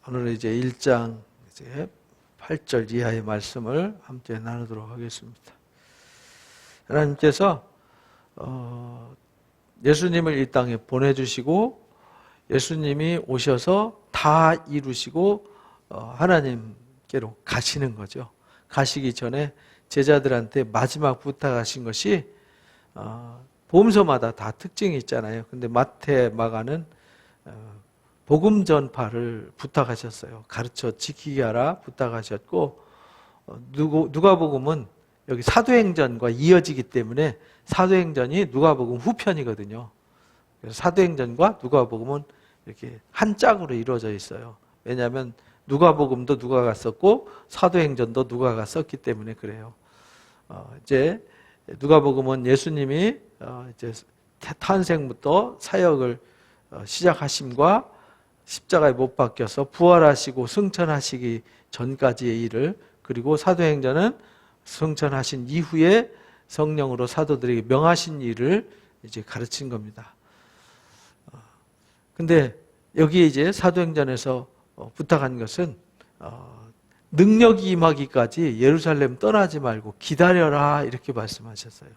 오늘은 이제 1장 이제 8절 이하의 말씀을 함께 나누도록 하겠습니다. 하나님께서 예수님을 이 땅에 보내주시고 예수님이 오셔서 다 이루시고 하나님께로 가시는 거죠. 가시기 전에 제자들한테 마지막 부탁하신 것이 복음서마다 다 특징이 있잖아요. 근데 마태, 마가는 복음 전파를 부탁하셨어요. 가르쳐 지키게 하라 부탁하셨고, 누가복음은 여기 사도행전과 이어지기 때문에 사도행전이 누가복음 후편이거든요. 그래서 사도행전과 누가복음은 이렇게 한 짝으로 이루어져 있어요. 왜냐하면 누가복음도 누가가 썼고 사도행전도 누가가 썼기 때문에 그래요. 이제 누가복음은 예수님이 이제 탄생부터 사역을 시작하심과 십자가에 못 박혀서 부활하시고 승천하시기 전까지의 일을, 그리고 사도행전은 승천하신 이후에 성령으로 사도들에게 명하신 일을 이제 가르친 겁니다. 근데 여기에 이제 사도행전에서 부탁한 것은 능력이 임하기까지 예루살렘 떠나지 말고 기다려라, 이렇게 말씀하셨어요.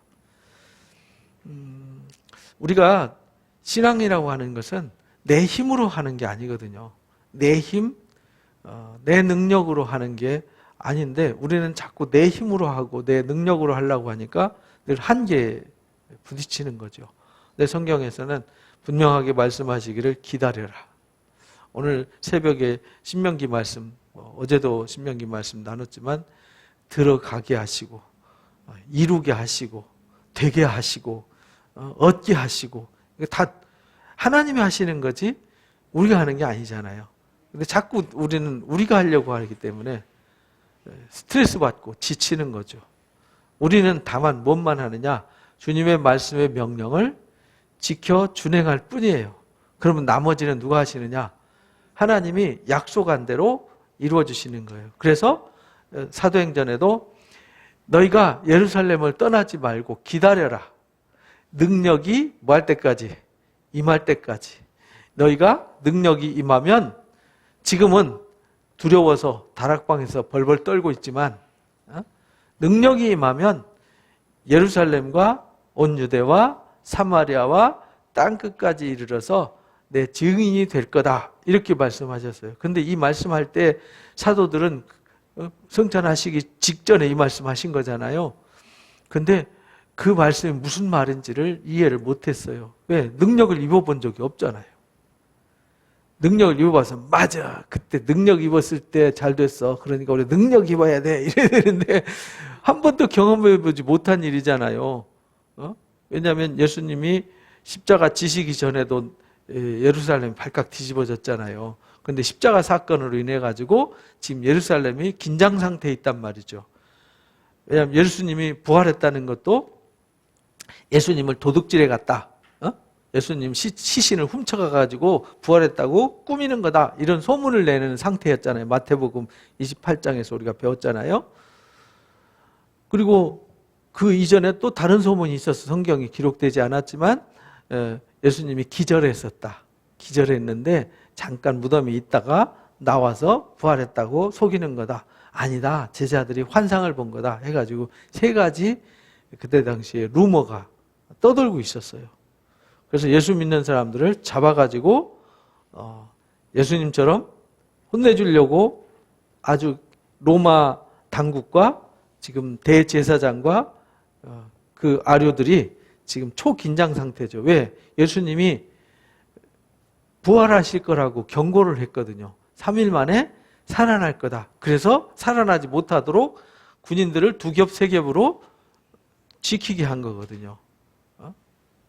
우리가 신앙이라고 하는 것은 내 힘으로 하는 게 아니거든요. 내 힘, 내 능력으로 하는 게 아닌데, 우리는 자꾸 내 힘으로 하고 내 능력으로 하려고 하니까 늘 한계에 부딪히는 거죠. 근데 성경에서는 분명하게 말씀하시기를 기다려라. 오늘 새벽에 신명기 말씀, 어제도 신명기 말씀 나눴지만 들어가게 하시고 이루게 하시고 되게 하시고 얻게 하시고, 다 하나님이 하시는 거지 우리가 하는 게 아니잖아요. 근데 자꾸 우리는 우리가 하려고 하기 때문에 스트레스 받고 지치는 거죠. 우리는 다만 뭔만 하느냐? 주님의 말씀의 명령을 지켜 준행할 뿐이에요. 그러면 나머지는 누가 하시느냐? 하나님이 약속한 대로 이루어 주시는 거예요. 그래서 사도행전에도 너희가 예루살렘을 떠나지 말고 기다려라. 능력이 뭐 할 때까지? 임할 때까지. 너희가 능력이 임하면, 지금은 두려워서 다락방에서 벌벌 떨고 있지만 능력이 임하면 예루살렘과 온 유대와 사마리아와 땅끝까지 이르러서 내 증인이 될 거다, 이렇게 말씀하셨어요. 근데 이 말씀할 때 사도들은 승천하시기 직전에 이 말씀하신 거잖아요. 근데 그 말씀이 무슨 말인지를 이해를 못했어요. 왜? 능력을 입어본 적이 없잖아요. 능력을 입어봐서 맞아, 그때 능력 입었을 때 잘 됐어, 그러니까 우리 능력 입어야 돼, 이래야 되는데 한 번도 경험해보지 못한 일이잖아요. 왜냐하면 예수님이 십자가 지시기 전에도 예루살렘이 발칵 뒤집어졌잖아요. 근데 십자가 사건으로 인해 가지고 지금 예루살렘이 긴장 상태에 있단 말이죠. 왜냐하면 예수님이 부활했다는 것도 예수님을 도둑질해 갔다, 예수님 시신을 훔쳐가가지고 부활했다고 꾸미는 거다, 이런 소문을 내는 상태였잖아요. 마태복음 28장에서 우리가 배웠잖아요. 그리고 그 이전에 또 다른 소문이 있어서 성경이 기록되지 않았지만 예수님이 기절했었다. 기절했는데 잠깐 무덤에 있다가 나와서 부활했다고 속이는 거다. 아니다, 제자들이 환상을 본 거다 해가지고 세 가지 그때 당시에 루머가 떠돌고 있었어요. 그래서 예수 믿는 사람들을 잡아가지고 예수님처럼 혼내주려고 아주 로마 당국과 지금 대제사장과 그 아류들이 지금 초긴장 상태죠. 왜? 예수님이 부활하실 거라고 경고를 했거든요. 3일 만에 살아날 거다. 그래서 살아나지 못하도록 군인들을 두 겹, 세 겹으로 지키게 한 거거든요.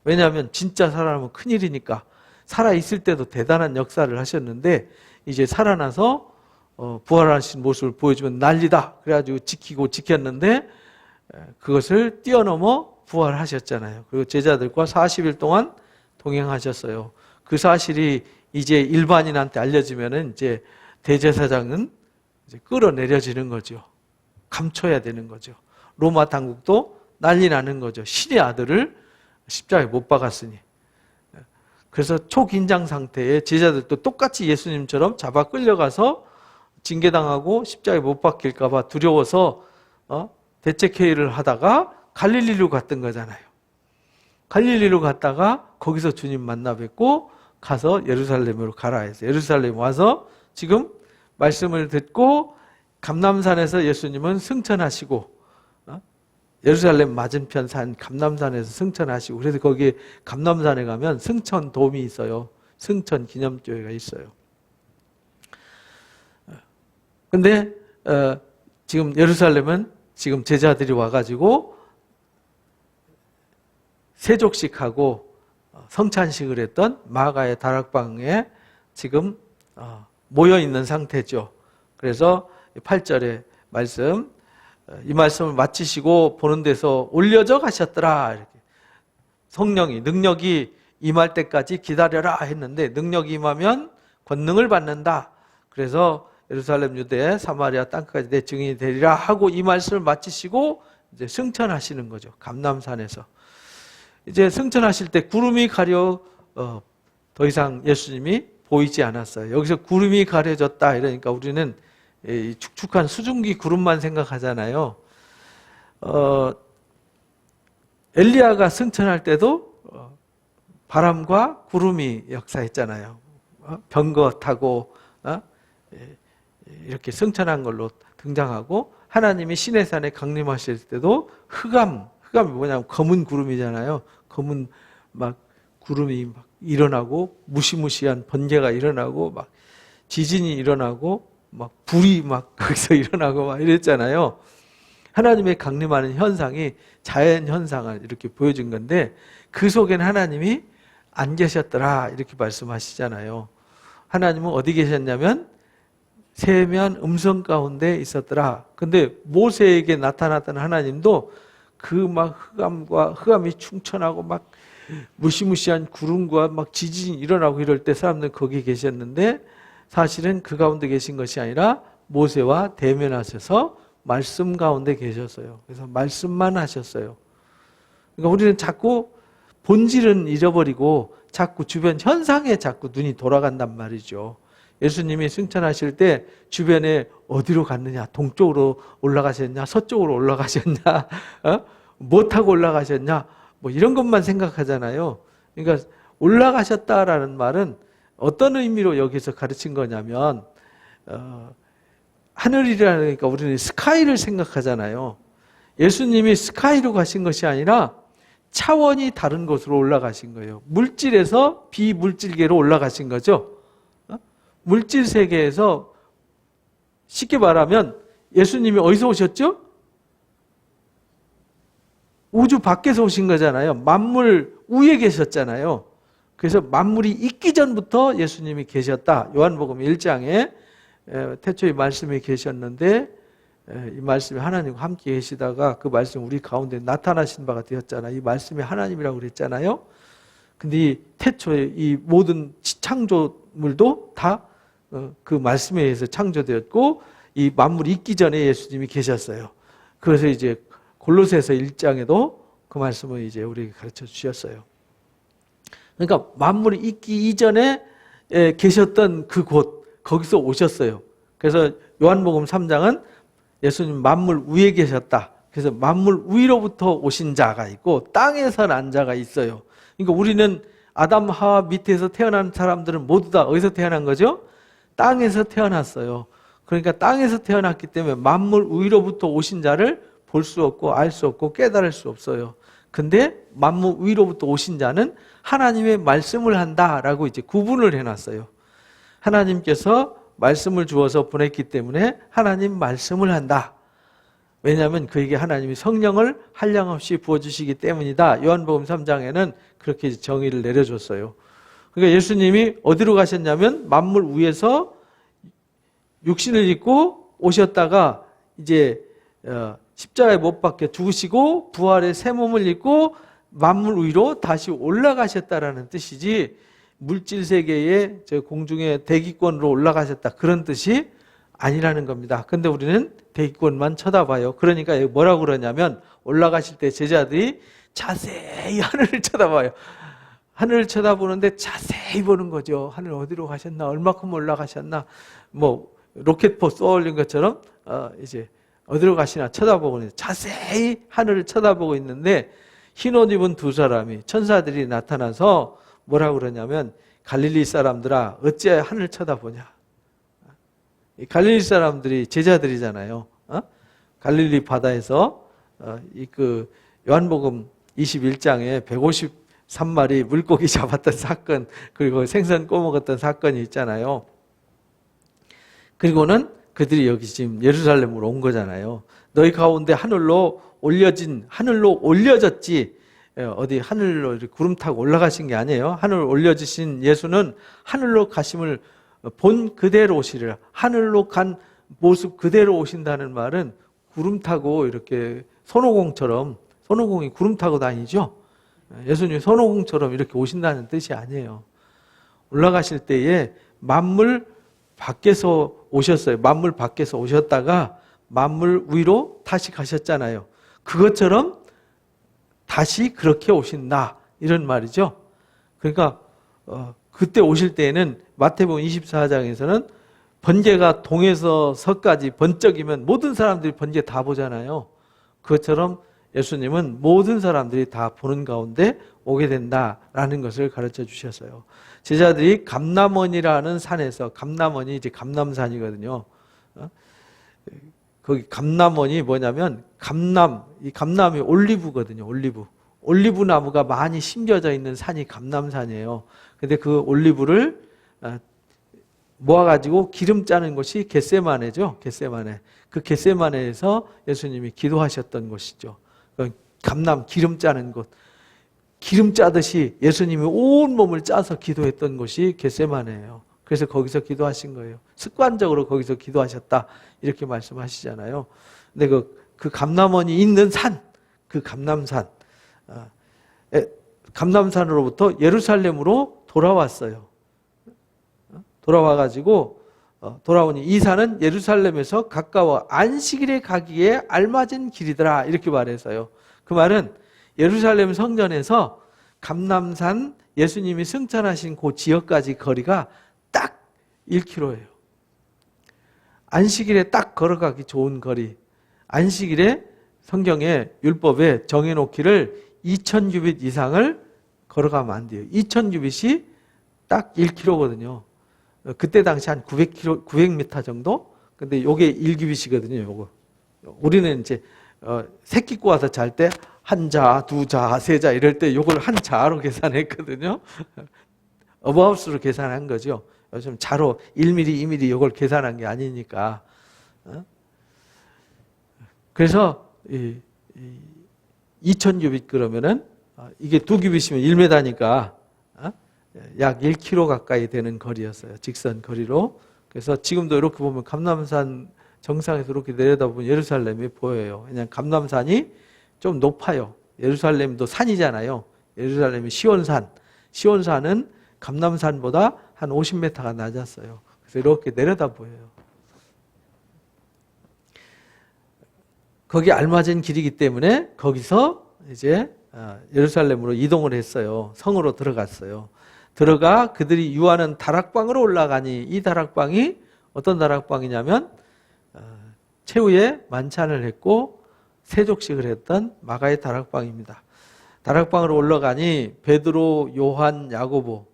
왜냐하면 진짜 살아나면 큰일이니까. 살아있을 때도 대단한 역사를 하셨는데 이제 살아나서 부활하신 모습을 보여주면 난리다, 그래가지고 지키고 지켰는데 그것을 뛰어넘어 부활하셨잖아요. 그리고 제자들과 40일 동안 동행하셨어요. 그 사실이 이제 일반인한테 알려지면은 이제 대제사장은 이제 끌어내려지는 거죠. 감춰야 되는 거죠. 로마 당국도 난리 나는 거죠. 신의 아들을 십자가에 못 박았으니. 그래서 초긴장 상태에 제자들도 똑같이 예수님처럼 잡아 끌려가서 징계당하고 십자가에 못 박힐까 봐 두려워서 대책회의를 하다가 갈릴리로 갔던 거잖아요. 갈릴리로 갔다가 거기서 주님 만나 뵙고 가서 예루살렘으로 가라 해서 예루살렘 와서 지금 말씀을 듣고 감람산에서 예수님은 승천하시고 예루살렘 맞은편 산 감람산에서 승천하시고, 그래서 거기에 감람산에 가면 승천돔이 있어요. 승천 기념교회가 있어요. 근데 지금 예루살렘은 지금 제자들이 와가지고 세족식하고 성찬식을 했던 마가의 다락방에 지금 모여 있는 상태죠. 그래서 8절의 말씀, 이 말씀을 마치시고 보는 데서 올려져 가셨더라. 이렇게. 성령이, 능력이 임할 때까지 기다려라 했는데 능력이 임하면 권능을 받는다. 그래서 예루살렘, 유대, 사마리아 땅까지 내 증인이 되리라 하고 이 말씀을 마치시고 이제 승천하시는 거죠. 감람산에서. 이제 승천하실 때 구름이 가려 더 이상 예수님이 보이지 않았어요. 여기서 구름이 가려졌다 이러니까 우리는 이 축축한 수증기 구름만 생각하잖아요. 엘리야가 승천할 때도 바람과 구름이 역사했잖아요. 병거 타고 이렇게 승천한 걸로 등장하고, 하나님이 시내산에 강림하실 때도 흑암이 뭐냐면 검은 구름이잖아요. 검은 막 구름이 막 일어나고 무시무시한 번개가 일어나고 막 지진이 일어나고 막 불이 막 거기서 일어나고 막 이랬잖아요. 하나님의 강림하는 현상이 자연 현상을 이렇게 보여준 건데 그 속에는 하나님이 안 계셨더라 이렇게 말씀하시잖아요. 하나님은 어디 계셨냐면 세면 음성 가운데 있었더라. 근데 모세에게 나타났던 하나님도 그 막 흑암이 충천하고 막 무시무시한 구름과 막 지진이 일어나고 이럴 때 사람들은 거기 계셨는데 사실은 그 가운데 계신 것이 아니라 모세와 대면하셔서 말씀 가운데 계셨어요. 그래서 말씀만 하셨어요. 그러니까 우리는 자꾸 본질은 잃어버리고 자꾸 주변 현상에 자꾸 눈이 돌아간단 말이죠. 예수님이 승천하실 때 주변에 어디로 갔느냐, 동쪽으로 올라가셨냐, 서쪽으로 올라가셨냐, 뭐 타고 올라가셨냐, 뭐 이런 것만 생각하잖아요. 그러니까 올라가셨다라는 말은 어떤 의미로 여기서 가르친 거냐면 하늘이라니까 우리는 스카이를 생각하잖아요. 예수님이 스카이로 가신 것이 아니라 차원이 다른 곳으로 올라가신 거예요. 물질에서 비물질계로 올라가신 거죠. 물질 세계에서 쉽게 말하면 예수님이 어디서 오셨죠? 우주 밖에서 오신 거잖아요. 만물 위에 계셨잖아요. 그래서 만물이 있기 전부터 예수님이 계셨다. 요한복음 1장에 태초에 말씀이 계셨는데 이 말씀이 하나님과 함께 계시다가 그 말씀이 우리 가운데 나타나신 바가 되었잖아요. 이 말씀이 하나님이라고 그랬잖아요. 근데 이 태초에 이 모든 창조물도 다 그 말씀에 의해서 창조되었고 이 만물이 있기 전에 예수님이 계셨어요. 그래서 이제 골로새서 1장에도 그 말씀을 이제 우리에게 가르쳐 주셨어요. 그러니까 만물이 있기 이전에 계셨던 그 곳, 거기서 오셨어요. 그래서 요한복음 3장은 예수님 만물 위에 계셨다. 그래서 만물 위로부터 오신 자가 있고 땅에서 난 자가 있어요. 그러니까 우리는 아담 하와 밑에서 태어난 사람들은 모두 다 어디서 태어난 거죠? 땅에서 태어났어요. 그러니까 땅에서 태어났기 때문에 만물 위로부터 오신 자를 볼 수 없고 알 수 없고 깨달을 수 없어요. 근데 만물 위로부터 오신 자는 하나님의 말씀을 한다라고 이제 구분을 해놨어요. 하나님께서 말씀을 주어서 보냈기 때문에 하나님 말씀을 한다. 왜냐하면 그에게 하나님이 성령을 한량없이 부어주시기 때문이다. 요한복음 3장에는 그렇게 정의를 내려줬어요. 그러니까 예수님이 어디로 가셨냐면 만물 위에서 육신을 입고 오셨다가 이제 십자가에 못 박혀 죽으시고 부활의 새 몸을 입고 만물 위로 다시 올라가셨다라는 뜻이지 물질 세계의 저 공중의 대기권으로 올라가셨다 그런 뜻이 아니라는 겁니다. 근데 우리는 대기권만 쳐다봐요. 그러니까 뭐라고 그러냐면 올라가실 때 제자들이 자세히 하늘을 쳐다봐요. 하늘을 쳐다보는데 자세히 보는 거죠. 하늘 어디로 가셨나, 얼마큼 올라가셨나, 뭐 로켓포 쏘올린 것처럼 이제 어디로 가시나 쳐다보고 있는데, 자세히 하늘을 쳐다보고 있는데 흰 옷 입은 두 사람이, 천사들이 나타나서 뭐라고 그러냐면, 갈릴리 사람들아 어찌하여 하늘을 쳐다보냐. 이 갈릴리 사람들이 제자들이잖아요. 갈릴리 바다에서 그 요한복음 21장에 153마리 물고기 잡았던 사건, 그리고 생선 꼬먹었던 사건이 있잖아요. 그리고는 그들이 여기 지금 예루살렘으로 온 거잖아요. 너희 가운데 하늘로 올려졌지, 어디 하늘로 이렇게 구름 타고 올라가신 게 아니에요. 하늘로 올려지신 예수는 하늘로 가심을 본 그대로 오시리라. 하늘로 간 모습 그대로 오신다는 말은 구름 타고 이렇게 손오공처럼, 손오공이 구름 타고 다니죠. 예수님이 손오공처럼 이렇게 오신다는 뜻이 아니에요. 올라가실 때에 만물 밖에서 오셨어요. 만물 밖에서 오셨다가 만물 위로 다시 가셨잖아요. 그것처럼 다시 그렇게 오신다, 이런 말이죠. 그러니까 그때 오실 때에는 마태복음 24장에서는 번개가 동에서 서까지 번쩍이면 모든 사람들이 번개 다 보잖아요. 그것처럼 예수님은 모든 사람들이 다 보는 가운데 오게 된다라는 것을 가르쳐 주셨어요. 제자들이 감람원이라는 산에서, 감람원이 이제 감람산이거든요. 거기 감람원이 뭐냐면, 이 감람이 올리브거든요. 올리브 나무가 많이 심겨져 있는 산이 감람산이에요. 근데 그 올리브를 모아가지고 기름 짜는 곳이 겟세마네죠. 겟세마네. 그 겟세마네에서 예수님이 기도하셨던 곳이죠. 감람, 기름 짜는 곳. 기름 짜듯이 예수님이 온 몸을 짜서 기도했던 곳이 겟세마네예요. 그래서 거기서 기도하신 거예요. 습관적으로 거기서 기도하셨다, 이렇게 말씀하시잖아요. 근데 그 감람원이 있는 산, 그 감람산, 감람산으로부터 예루살렘으로 돌아왔어요. 돌아와가지고 돌아오니 이 산은 예루살렘에서 가까워 안식일에 가기에 알맞은 길이더라, 이렇게 말해서요. 그 말은 예루살렘 성전에서 감람산, 예수님이 승천하신 그 지역까지 거리가 딱 1km예요. 안식일에 딱 걸어가기 좋은 거리. 안식일에 성경에 율법에 정해놓기를 2000규빗 이상을 걸어가면 안 돼요. 2000규빗이 딱 1km거든요. 그때 당시 한 900m 정도? 근데 요게 1규빗이거든요, 요거. 우리는 이제 새끼 꼬아서 잘 때 한 자, 두 자, 세 자 이럴 때 요걸 한 자로 계산했거든요. 어바웃으로 계산한 거죠. 요즘 자로 1mm, 2mm 요걸 계산한 게 아니니까. 그래서 2000규빗 그러면은 이게 2규빗이면 1m니까 약 1km 가까이 되는 거리였어요. 직선 거리로. 그래서 지금도 이렇게 보면 감람산 정상에서 이렇게 내려다보면 예루살렘이 보여요. 왜냐하면 감람산이 좀 높아요. 예루살렘도 산이잖아요. 예루살렘이 시온산. 시온산은 감람산보다 한 50m가 낮았어요. 그래서 이렇게 내려다 보여요. 거기 알맞은 길이기 때문에 거기서 이제 예루살렘으로 이동을 했어요. 성으로 들어갔어요. 들어가 그들이 유하는 다락방으로 올라가니, 이 다락방이 어떤 다락방이냐면 최후에 만찬을 했고 세족식을 했던 마가의 다락방입니다. 다락방으로 올라가니 베드로, 요한, 야고보,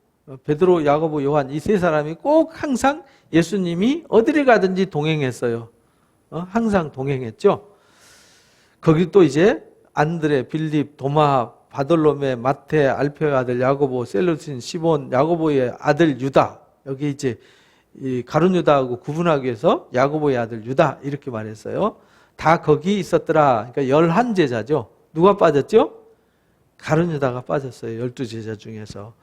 베드로, 야고보, 요한 이 세 사람이 꼭 항상 예수님이 어디를 가든지 동행했어요. 항상 동행했죠. 거기 또 이제 안드레, 빌립, 도마, 바돌로메, 마태, 알페오의 아들 야고보, 셀루신, 시몬, 야고보의 아들 유다. 여기 이제 이 가룟 유다하고 구분하기 위해서 야고보의 아들 유다, 이렇게 말했어요. 다 거기 있었더라. 그러니까 11제자죠. 누가 빠졌죠? 가룟 유다가 빠졌어요. 12제자 중에서.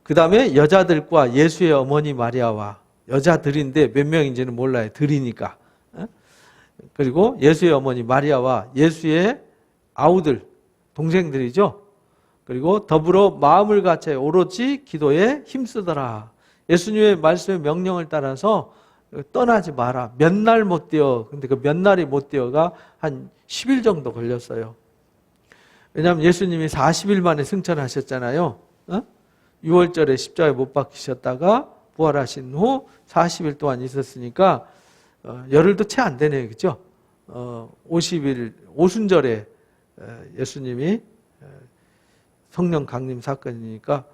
그 다음에 여자들과 예수의 어머니 마리아와, 여자들인데 몇 명인지는 몰라요. 들이니까. 그리고 예수의 어머니 마리아와 예수의 아우들, 동생들이죠. 그리고 더불어 마음을 같이 오로지 기도에 힘쓰더라. 예수님의 말씀의 명령을 따라서 떠나지 마라. 몇 날 못 뛰어. 근데 그 몇 날이 못 뛰어가 한 10일 정도 걸렸어요. 왜냐하면 예수님이 40일 만에 승천하셨잖아요. 6월절에 십자가에 못 박히셨다가 부활하신 후 40일 동안 있었으니까 열흘도 채 안 되네요. 그죠? 50일 오순절에 예수님이 성령 강림 사건이니까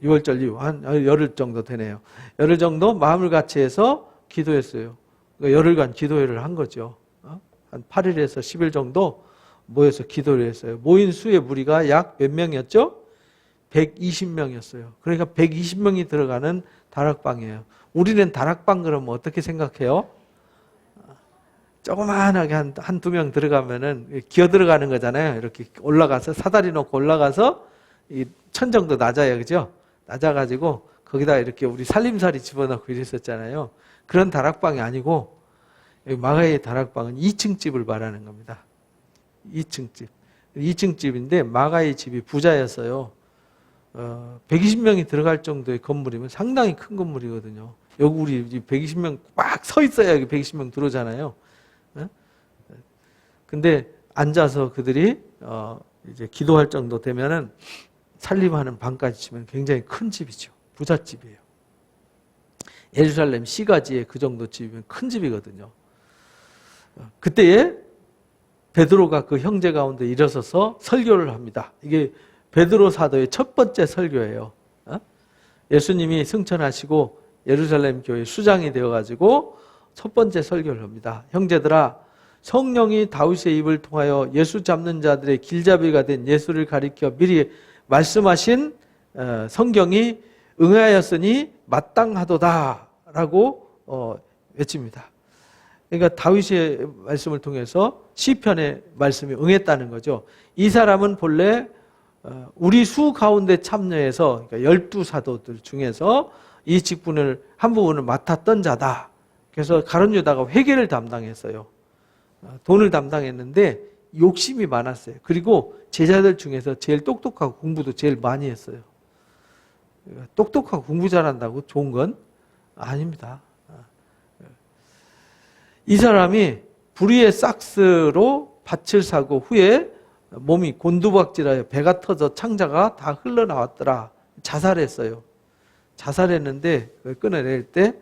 6월절 이후 한 열흘 정도 되네요. 열흘 정도 마음을 같이 해서 기도했어요. 그러니까 열흘간 기도회를 한 거죠. 한 8일에서 10일 정도 모여서 기도를 했어요. 모인 수의 무리가 약 몇 명이었죠? 120명이었어요. 그러니까 120명이 들어가는 다락방이에요. 우리는 다락방 그러면 어떻게 생각해요? 조그만하게 한두 명 들어가면은 기어 들어가는 거잖아요. 이렇게 올라가서 사다리 놓고 올라가서 이 천 정도 낮아요. 그죠? 낮아가지고 거기다 이렇게 우리 살림살이 집어넣고 이랬었잖아요. 그런 다락방이 아니고 마가의 다락방은 2층 집을 말하는 겁니다. 2층 집. 2층 집인데 마가의 집이 부자였어요. 120명이 들어갈 정도의 건물이면 상당히 큰 건물이거든요. 여기 우리 120명 꽉 서 있어야 여기 120명 들어오잖아요. 근데 앉아서 그들이 이제 기도할 정도 되면은 살림하는 방까지 치면 굉장히 큰 집이죠. 부잣집이에요. 예루살렘 시가지에 그 정도 집이면 큰 집이거든요. 그때에 베드로가 그 형제 가운데 일어서서 설교를 합니다. 이게 베드로 사도의 첫 번째 설교예요. 예수님이 승천하시고 예루살렘 교회 수장이 되어가지고 첫 번째 설교를 합니다. 형제들아, 성령이 다윗의 입을 통하여 예수 잡는 자들의 길잡이가 된 예수를 가리켜 미리 말씀하신 성경이 응하였으니 마땅하도다 라고 외칩니다. 그러니까 다윗의 말씀을 통해서 시편의 말씀이 응했다는 거죠. 이 사람은 본래 우리 수 가운데 참여해서 그러니까 12사도들 중에서 이 직분을 한 부분을 맡았던 자다. 그래서 가룟 유다가 회계를 담당했어요. 돈을 담당했는데 욕심이 많았어요. 그리고 제자들 중에서 제일 똑똑하고 공부도 제일 많이 했어요. 똑똑하고 공부 잘한다고 좋은 건 아닙니다. 이 사람이 불의의 싹스로 밭을 사고 후에 몸이 곤두박질하여 배가 터져 창자가 다 흘러나왔더라. 자살했어요. 자살했는데 끊어낼 때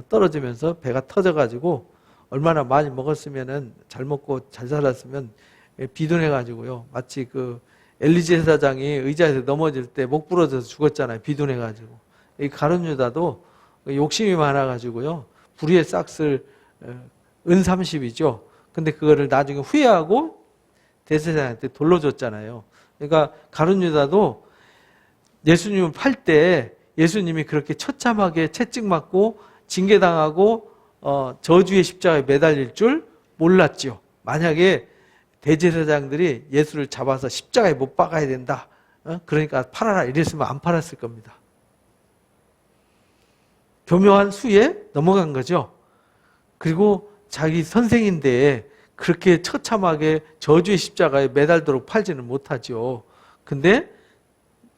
떨어지면서 배가 터져가지고 얼마나 많이 먹었으면은 잘 먹고 잘 살았으면 비둔해가지고요. 마치 그 엘리제 사장이 의자에서 넘어질 때 목 부러져서 죽었잖아요. 비둔해가지고. 이 가룟 유다도 욕심이 많아가지고요. 불의의 싹스를 은 30이죠. 근데 그거를 나중에 후회하고 대제사장한테 돌려줬잖아요. 그러니까 가룟 유다도 예수님을 팔 때 예수님이 그렇게 처참하게 채찍 맞고 징계당하고 저주의 십자가에 매달릴 줄 몰랐죠. 만약에 대제사장들이 예수를 잡아서 십자가에 못 박아야 된다. 그러니까 팔아라 이랬으면 안 팔았을 겁니다. 교묘한 수에 넘어간 거죠. 그리고 자기 선생인데 그렇게 처참하게 저주의 십자가에 매달도록 팔지는 못하죠. 근데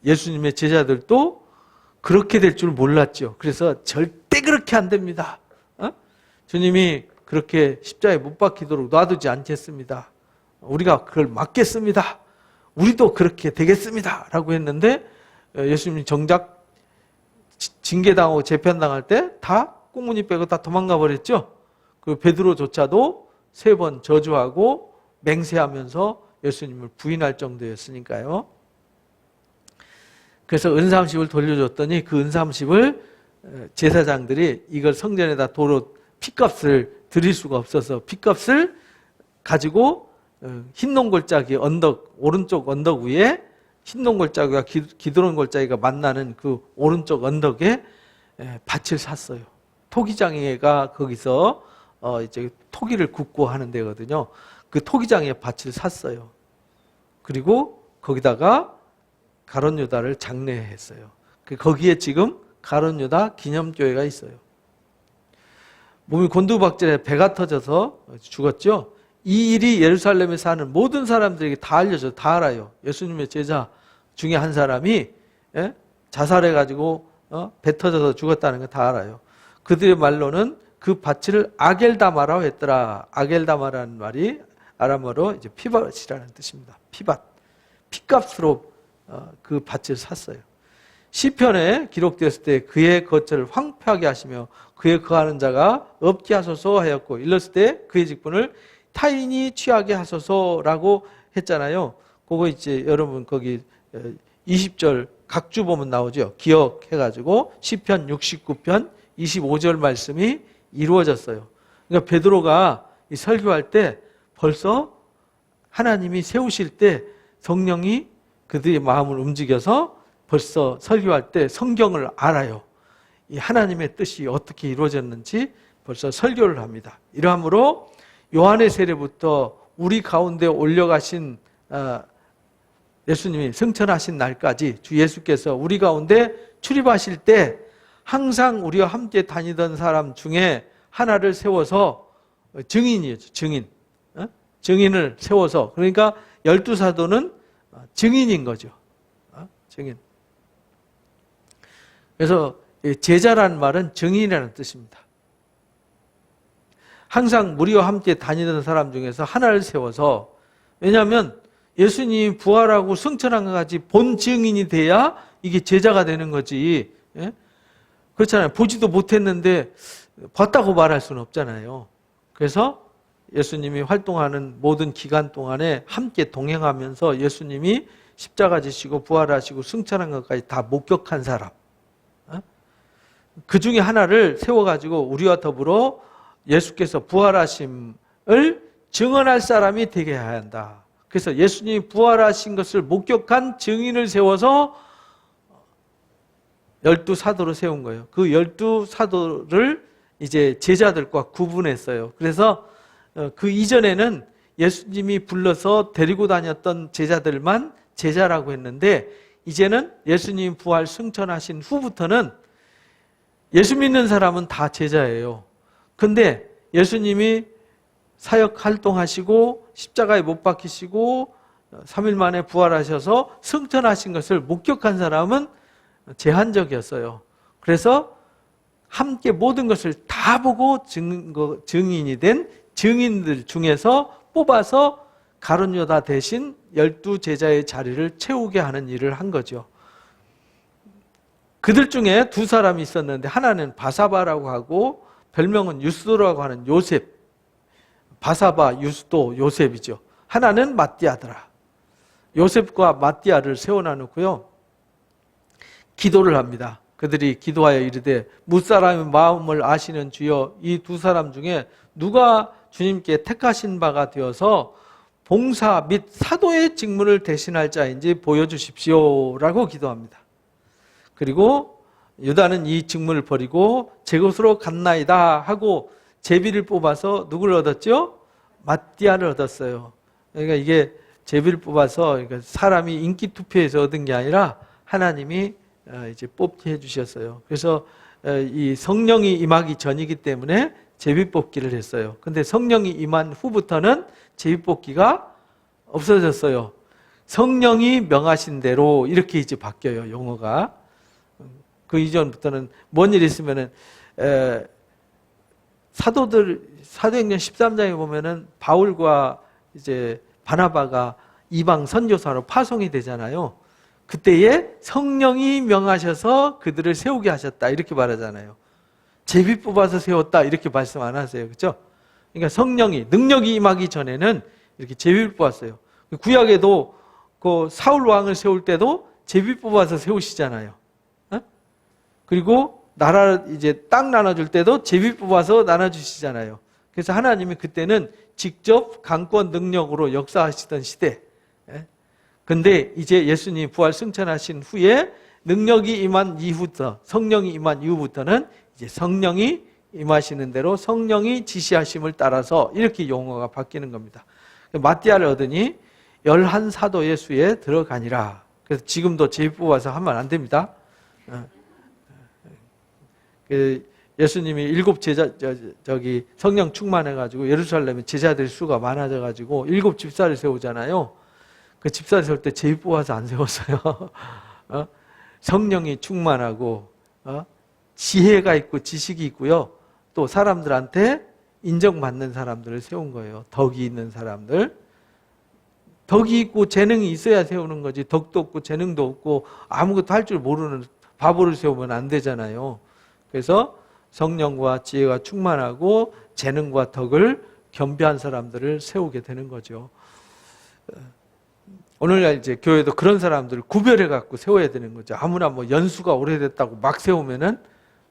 예수님의 제자들도 그렇게 될 줄 몰랐죠. 그래서 절대 그렇게 안 됩니다. 주님이 그렇게 십자가에 못 박히도록 놔두지 않겠습니다. 우리가 그걸 막겠습니다. 우리도 그렇게 되겠습니다. 라고 했는데 예수님이 정작 징계당하고 재편당할 때 다 꽁무니 빼고 다 도망가 버렸죠. 그 베드로조차도 3번 저주하고 맹세하면서 예수님을 부인할 정도였으니까요. 그래서 은30을 돌려줬더니 그 은30을 제사장들이 이걸 성전에다 도로 핏값을 드릴 수가 없어서 핏값을 가지고 흰 농골짜기 언덕 오른쪽 언덕 위에 흰 농골짜기와 기드론 골짜기가 만나는 그 오른쪽 언덕에 밭을 샀어요. 토기장이가 거기서 이제 토기를 굽고 하는 데거든요. 그 토기장에 밭을 샀어요. 그리고 거기다가 가룟 유다를 장례했어요. 거기에 지금 가룟 유다 기념교회가 있어요. 몸이 곤두박질해 배가 터져서 죽었죠. 이 일이 예루살렘에 사는 모든 사람들에게 다 알려져, 다 알아요. 예수님의 제자 중에 한 사람이 자살해가지고 배 터져서 죽었다는 거 다 알아요. 그들의 말로는 그 밭을 아겔다마라고 했더라. 아겔다마라는 말이 아람어로 이제 피밭이라는 뜻입니다. 피밭. 핏값으로 그 밭을 샀어요. 시편에 기록되었을 때 그의 거처를 황폐하게 하시며 그의 거하는 자가 없게 하소서 하였고, 일렀을 때 그의 직분을 타인이 취하게 하소서라고 했잖아요. 그거 이제 여러분 거기 20절 각주 보면 나오죠. 기억해가지고 시편 69편 25절 말씀이 이루어졌어요. 그러니까 베드로가 이 설교할 때 벌써 하나님이 세우실 때 성령이 그들의 마음을 움직여서 벌써 설교할 때 성경을 알아요. 이 하나님의 뜻이 어떻게 이루어졌는지 벌써 설교를 합니다. 이러함으로 요한의 세례부터 우리 가운데 올려가신 예수님이 승천하신 날까지 주 예수께서 우리 가운데 출입하실 때 항상 우리와 함께 다니던 사람 중에 하나를 세워서 증인이죠. 증인. 증인을 세워서, 그러니까 12사도는 증인인 거죠. 증인. 그래서 제자라는 말은 증인이라는 뜻입니다. 항상 우리와 함께 다니던 사람 중에서 하나를 세워서, 왜냐하면 예수님이 부활하고 승천한 것까지 본 증인이 돼야 이게 제자가 되는 거지. 예? 그렇잖아요. 보지도 못했는데 봤다고 말할 수는 없잖아요. 그래서 예수님이 활동하는 모든 기간 동안에 함께 동행하면서 예수님이 십자가 지시고 부활하시고 승천한 것까지 다 목격한 사람, 그 중에 하나를 세워가지고 우리와 더불어 예수께서 부활하심을 증언할 사람이 되게 해야 한다. 그래서 예수님이 부활하신 것을 목격한 증인을 세워서 12사도로 세운 거예요. 그 12사도를 이제 제자들과 구분했어요. 그래서 그 이전에는 예수님이 불러서 데리고 다녔던 제자들만 제자라고 했는데, 이제는 예수님 부활 승천하신 후부터는 예수 믿는 사람은 다 제자예요. 근데 예수님이 사역 활동하시고 십자가에 못 박히시고 3일 만에 부활하셔서 승천하신 것을 목격한 사람은 제한적이었어요. 그래서 함께 모든 것을 다 보고 증인이 된 증인들 중에서 뽑아서 가룟 유다 대신 12제자의 자리를 채우게 하는 일을 한 거죠. 그들 중에 두 사람이 있었는데, 하나는 바사바라고 하고 별명은 유스도라고 하는 요셉. 바사바, 유스도, 요셉이죠. 하나는 마띠아더라. 요셉과 마띠아를 세워놔놓고요, 기도를 합니다. 그들이 기도하여 이르되, 무사람의 마음을 아시는 주여, 이 두 사람 중에 누가 주님께 택하신 바가 되어서 봉사 및 사도의 직무를 대신할 자인지 보여주십시오 라고 기도합니다. 그리고 유다는 이 직무를 버리고 제 것으로 갔나이다 하고 제비를 뽑아서 누구를 얻었죠? 마띠아를 얻었어요. 그러니까 이게 제비를 뽑아서 사람이 인기 투표에서 얻은 게 아니라 하나님이 이제 뽑게 해주셨어요. 그래서 이 성령이 임하기 전이기 때문에 제비 뽑기를 했어요. 근데 성령이 임한 후부터는 제비 뽑기가 없어졌어요. 성령이 명하신 대로 이렇게 이제 바뀌어요, 용어가. 그 이전부터는 뭔 일 있으면은 사도행전 13장에 보면은 바울과 이제 바나바가 이방 선교사로 파송이 되잖아요. 그때에 성령이 명하셔서 그들을 세우게 하셨다 이렇게 말하잖아요. 제비 뽑아서 세웠다 이렇게 말씀 안 하세요, 그렇죠? 그러니까 성령이 능력이 임하기 전에는 이렇게 제비를 뽑았어요. 구약에도 그 사울 왕을 세울 때도 제비 뽑아서 세우시잖아요. 그리고 나라 이제 땅 나눠줄 때도 제비 뽑아서 나눠주시잖아요. 그래서 하나님이 그때는 직접 강권 능력으로 역사하시던 시대. 근데 이제 예수님 부활 승천하신 후에 능력이 임한 이후부터, 성령이 임한 이후부터는 이제 성령이 임하시는 대로 성령이 지시하심을 따라서 이렇게 용어가 바뀌는 겁니다. 마띠아를 얻으니 11사도의 수에 들어가니라. 그래서 지금도 제비 뽑아서 하면 안 됩니다. 예수님이 7 제자, 성령 충만해가지고 예루살렘에 제자들 수가 많아져가지고 7 집사를 세우잖아요. 그 집사를 세울 때 제비 뽑아서 안 세웠어요. 성령이 충만하고, 지혜가 있고 지식이 있고요. 또 사람들한테 인정받는 사람들을 세운 거예요. 덕이 있는 사람들. 덕이 있고 재능이 있어야 세우는 거지. 덕도 없고 재능도 없고 아무것도 할 줄 모르는 바보를 세우면 안 되잖아요. 그래서 성령과 지혜가 충만하고 재능과 덕을 겸비한 사람들을 세우게 되는 거죠. 오늘날 이제 교회도 그런 사람들을 구별해 갖고 세워야 되는 거죠. 아무나 뭐 연수가 오래됐다고 막 세우면은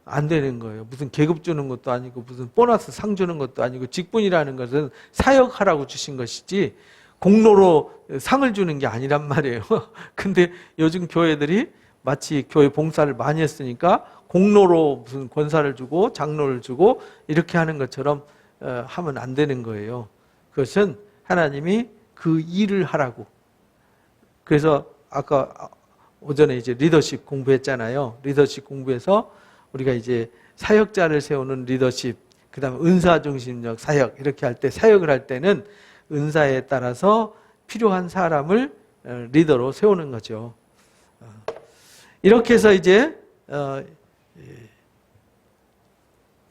안 되는 거예요. 무슨 계급 주는 것도 아니고 무슨 보너스 상 주는 것도 아니고, 직분이라는 것은 사역하라고 주신 것이지 공로로 상을 주는 게 아니란 말이에요. 근데 요즘 교회들이 마치 교회 봉사를 많이 했으니까 공로로 무슨 권사를 주고 장로를 주고 이렇게 하는 것처럼 하면 안 되는 거예요. 그것은 하나님이 그 일을 하라고. 그래서 아까 오전에 이제 리더십 공부했잖아요. 리더십 공부해서 우리가 이제 사역자를 세우는 리더십, 그 다음에 은사 중심적 사역, 이렇게 할 때, 사역을 할 때는 은사에 따라서 필요한 사람을 리더로 세우는 거죠. 이렇게 해서 이제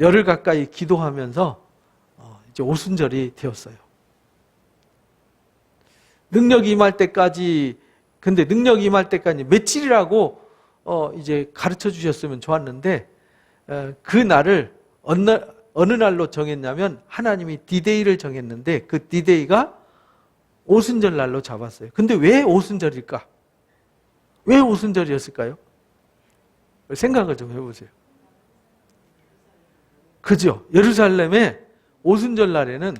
열흘 가까이 기도하면서 이제 오순절이 되었어요. 능력이 임할 때까지, 근데 능력이 임할 때까지 며칠이라고 이제 가르쳐 주셨으면 좋았는데, 그 날을 어느 날로 정했냐면 하나님이 디데이를 정했는데, 그 디데이가 오순절 날로 잡았어요. 근데 왜 오순절일까? 왜 오순절이었을까요? 생각을 좀 해보세요. 그죠? 예루살렘에 오순절 날에는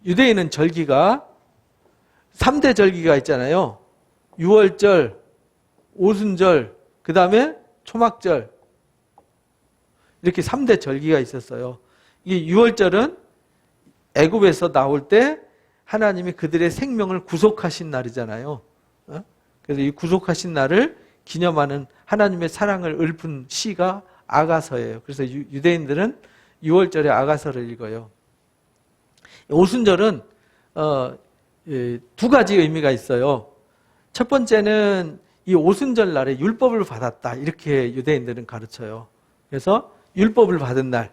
유대인은 절기가 3대 절기가 있잖아요. 유월절, 오순절, 그 다음에 초막절, 이렇게 3대 절기가 있었어요. 이 유월절은 애굽에서 나올 때 하나님이 그들의 생명을 구속하신 날이잖아요. 그래서 이 구속하신 날을 기념하는 하나님의 사랑을 읊은 시가 아가서예요. 그래서 유대인들은 유월절에 아가서를 읽어요. 오순절은 두 가지 의미가 있어요. 첫 번째는 이 오순절 날에 율법을 받았다, 이렇게 유대인들은 가르쳐요. 그래서 율법을 받은 날,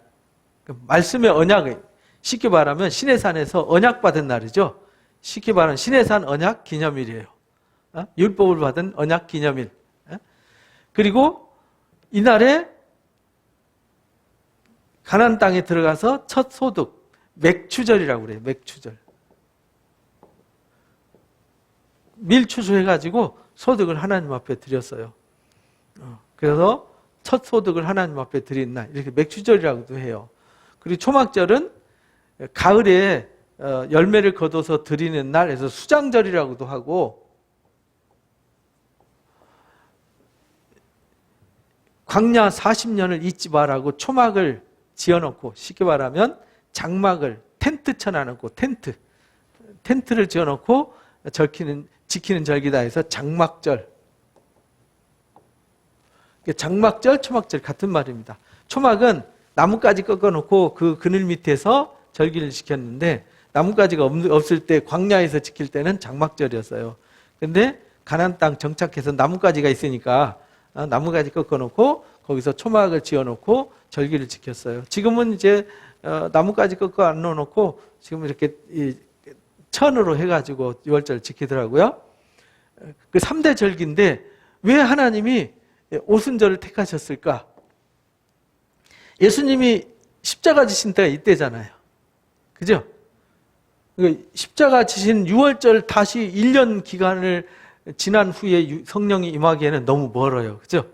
말씀의 언약이, 쉽게 말하면 시내산에서 언약 받은 날이죠. 쉽게 말하면 시내산 언약 기념일이에요. 율법을 받은 언약 기념일. 그리고 이날에 가나안 땅에 들어가서 첫 소득, 맥추절이라고 그래요. 맥추절. 밀추수해가지고 소득을 하나님 앞에 드렸어요. 그래서 첫 소득을 하나님 앞에 드린 날, 이렇게 맥추절이라고도 해요. 그리고 초막절은 가을에 열매를 거둬서 드리는 날, 그래서 수장절이라고도 하고, 광야 40년을 잊지 말라고 초막을 지어놓고, 쉽게 말하면 장막을, 텐트 쳐놔놓고, 텐트를 지어놓고 지키는 절기다 해서 장막절. 장막절, 초막절 같은 말입니다. 초막은 나뭇가지 꺾어놓고 그 그늘 밑에서 절기를 지켰는데, 나뭇가지가 없을 때 광야에서 지킬 때는 장막절이었어요. 근데 가나안 땅 정착해서 나뭇가지가 있으니까 나뭇가지 꺾어놓고 거기서 초막을 지어놓고 절기를 지켰어요. 지금은 이제 나뭇가지 꺾어 안 넣어놓고 지금 이렇게 천으로 해가지고 유월절 지키더라고요. 그 3대 절기인데 왜 하나님이 오순절을 택하셨을까? 예수님이 십자가 지신 때가 이때잖아요. 그죠? 십자가 지신 유월절 다시 1년 기간을 지난 후에 성령이 임하기에는 너무 멀어요. 그죠?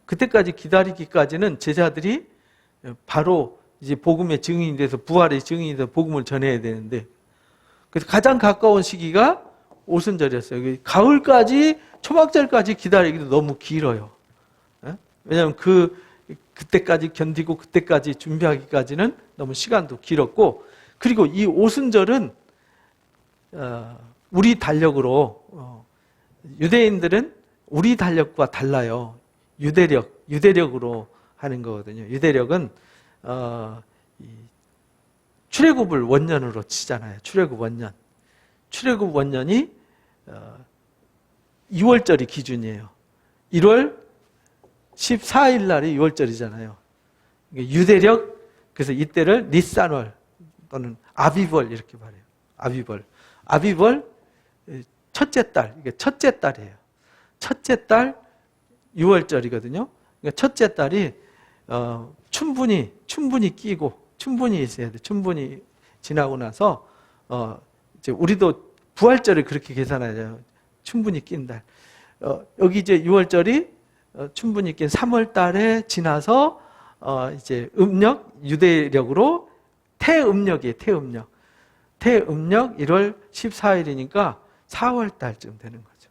그때까지 기다리기까지는 제자들이 바로 이제 복음의 증인이 돼서, 부활의 증인이 돼서 복음을 전해야 되는데, 그래서 가장 가까운 시기가 오순절이었어요. 가을까지, 초막절까지 기다리기도 너무 길어요. 왜냐하면 그때까지 견디고 그때까지 준비하기까지는 너무 시간도 길었고, 그리고 이 오순절은 우리 달력으로, 유대인들은 우리 달력과 달라요. 유대력으로 하는 거거든요. 유대력은 출애굽을 원년으로 치잖아요. 출애굽 원년. 출애굽 원년이 2월절이 기준이에요. 1월 14일 날이 6월절이잖아요. 유대력, 그래서 이때를 니산월 또는 아비벌 이렇게 말해요. 아비벌 첫째 달, 이게 첫째 달이에요. 첫째 달 6월절이거든요. 그러니까 첫째 달이 충분히 끼고 충분히 있어야 돼. 충분히 지나고 나서 이제 우리도 부활절을 그렇게 계산하죠. 충분히 낀 달. 여기 이제 6월절이 충분히 낀 3월 달에 지나서 이제 음력 유대력으로 태음력이에요. 태음력 1월 14일이니까 4월 달쯤 되는 거죠.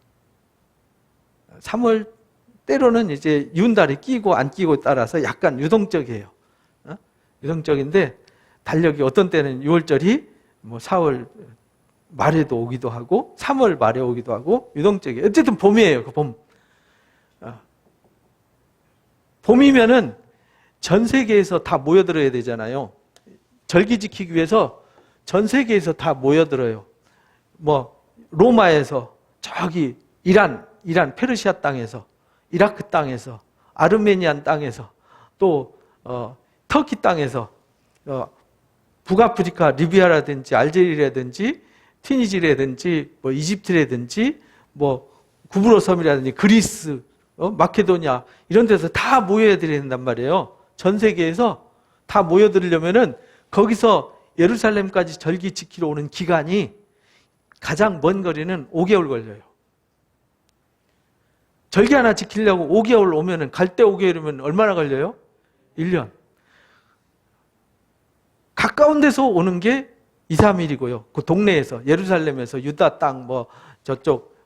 3월 때로는 이제 윤달이 끼고 안 끼고 따라서 약간 유동적이에요. 유동적인데 달력이 어떤 때는 6월절이 뭐 4월 말에도 오기도 하고 3월 말에 오기도 하고 유동적이에요. 어쨌든 봄이에요. 그 봄. 봄이면은 전 세계에서 다 모여들어야 되잖아요. 절기 지키기 위해서 전 세계에서 다 모여들어요. 뭐 로마에서 저기 이란 페르시아 땅에서 이라크 땅에서 아르메니안 땅에서 또 터키 땅에서 북아프리카 리비아라든지 알제리라든지 튀니지라든지 뭐 이집트라든지 뭐 구브로 섬이라든지 그리스 마케도니아 이런 데서 다 모여야 된단 말이에요. 전 세계에서 다 모여들려면은 거기서 예루살렘까지 절기 지키러 오는 기간이 가장 먼 거리는 5개월 걸려요. 절기 하나 지키려고 5개월 오면은 갈 때 5개월이면 얼마나 걸려요? 1년. 가까운 데서 오는 게 2, 3일이고요. 그 동네에서 예루살렘에서 유다 땅 뭐 저쪽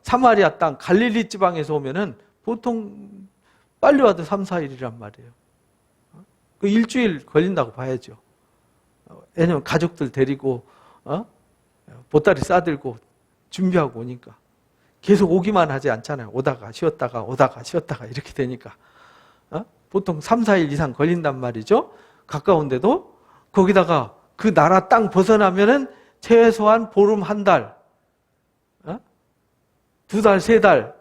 사마리아 땅 갈릴리 지방에서 오면은 보통 빨리 와도 3, 4일이란 말이에요. 그 일주일 걸린다고 봐야죠. 왜냐면 가족들 데리고 보따리 싸들고 준비하고 오니까 계속 오기만 하지 않잖아요. 오다가 쉬었다가 이렇게 되니까 보통 3, 4일 이상 걸린단 말이죠. 가까운데도 거기다가 그 나라 땅 벗어나면은 최소한 보름 한 달, 2달, 3달,